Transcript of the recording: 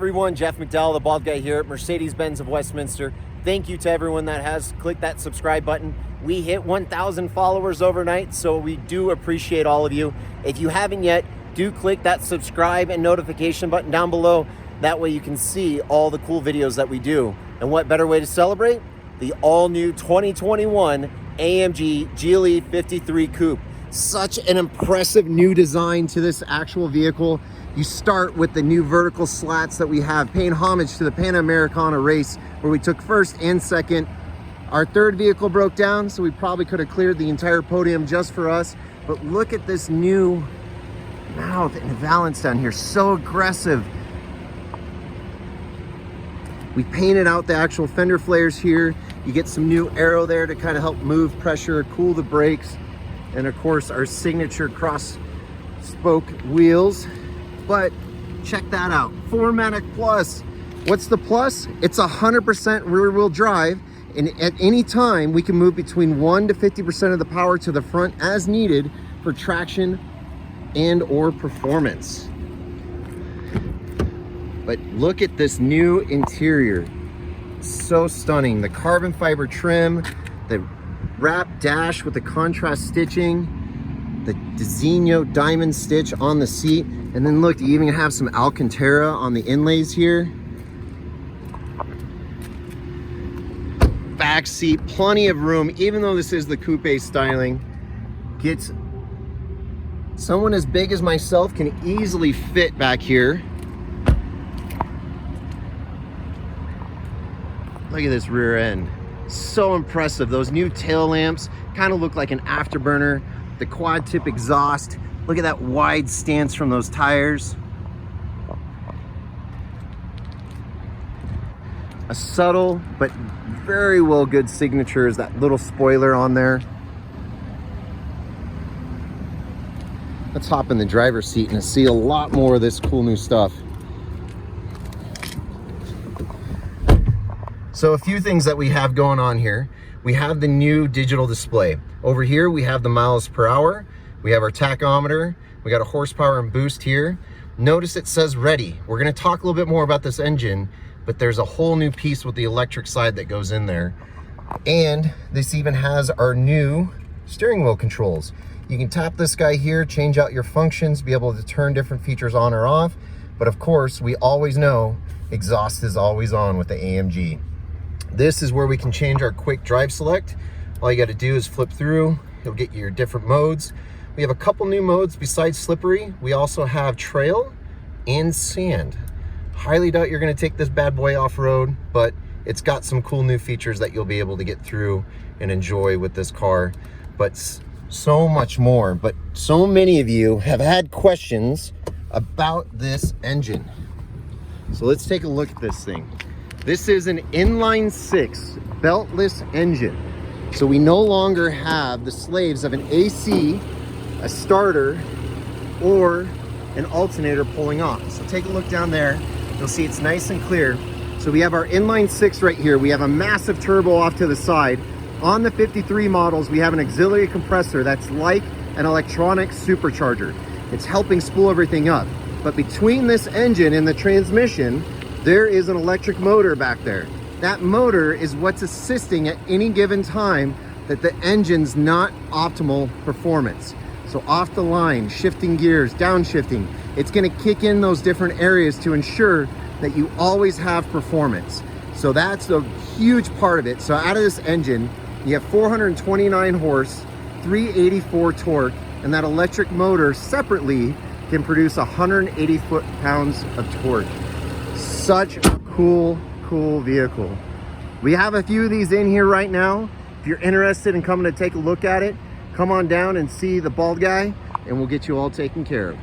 everyone, Jeff McDowell, the bald guy here at Mercedes Benz of Westminster. Thank you to everyone that has clicked that subscribe button. We hit 1,000 followers overnight, so we do appreciate all of you. If you haven't yet, do click that subscribe and notification button down below. That way you can see all the cool videos that we do. And what better way to celebrate? The all-new 2021 AMG GLE53 Coupe. Such an impressive new design to this actual vehicle. You start with the new vertical slats that we have, paying homage to the Pan Americana race where we took first and second. Our third vehicle broke down, so we probably could have cleared the entire podium just for us. But look at this new mouth and valance down here, so aggressive. We painted out the actual fender flares here. You get some new aero there to kind of help move pressure, cool the brakes, and of course our signature cross spoke wheels. But check that out, 4MATIC Plus. What's the plus? It's 100% rear wheel drive, and at any time we can move between 1 to 50% of the power to the front as needed for traction and or performance. But look at this new interior, so stunning. The carbon fiber trim, the wrap dash with the contrast stitching, the Designo diamond stitch on the seat, and then look, you even have some Alcantara on the inlays here. Back seat, plenty of room, even though this is the coupe styling. Gets someone as big as myself can easily fit back here. Look at this rear end, so impressive. Those new tail lamps kind of look like an afterburner. The quad tip exhaust, look at that wide stance from those tires. A subtle but very well good signature is that little spoiler on there. Let's hop in the driver's seat and see a lot more of this cool new stuff. So a few things that we have going on here. We have the new digital display. Over here we have the miles per hour. We have our tachometer. We got a horsepower and boost here. Notice it says ready. We're gonna talk a little bit more about this engine, but there's a whole new piece with the electric side that goes in there. And this even has our new steering wheel controls. You can tap this guy here, change out your functions, be able to turn different features on or off. But of course, we always know exhaust is always on with the AMG. This is where we can change our quick drive select. All you got to do is flip through. You'll get your different modes. We have a couple new modes besides slippery. We also have trail and sand. Highly doubt you're going to take this bad boy off-road, but it's got some cool new features that you'll be able to get through and enjoy with this car. But so much more. But so many of you have had questions about this engine. So let's take a look at this thing. This is an inline six beltless engine. So we no longer have the slaves of an AC, a starter, or an alternator pulling off. So take a look down there. You'll see it's nice and clear. So we have our inline six right here. We have a massive turbo off to the side. On the 53 models, we have an auxiliary compressor that's like an electronic supercharger. It's helping spool everything up. But between this engine and the transmission, there is an electric motor back there. That motor is what's assisting at any given time that the engine's not optimal performance. So off the line, shifting gears, downshifting, it's gonna kick in those different areas to ensure that you always have performance. So that's a huge part of it. So out of this engine, you have 429 horse, 384 torque, and that electric motor separately can produce 180 foot-pounds of torque. Such a cool vehicle. We have a few of these in here right now. If you're interested in coming to take a look at it, come on down and see the bald guy and we'll get you all taken care of.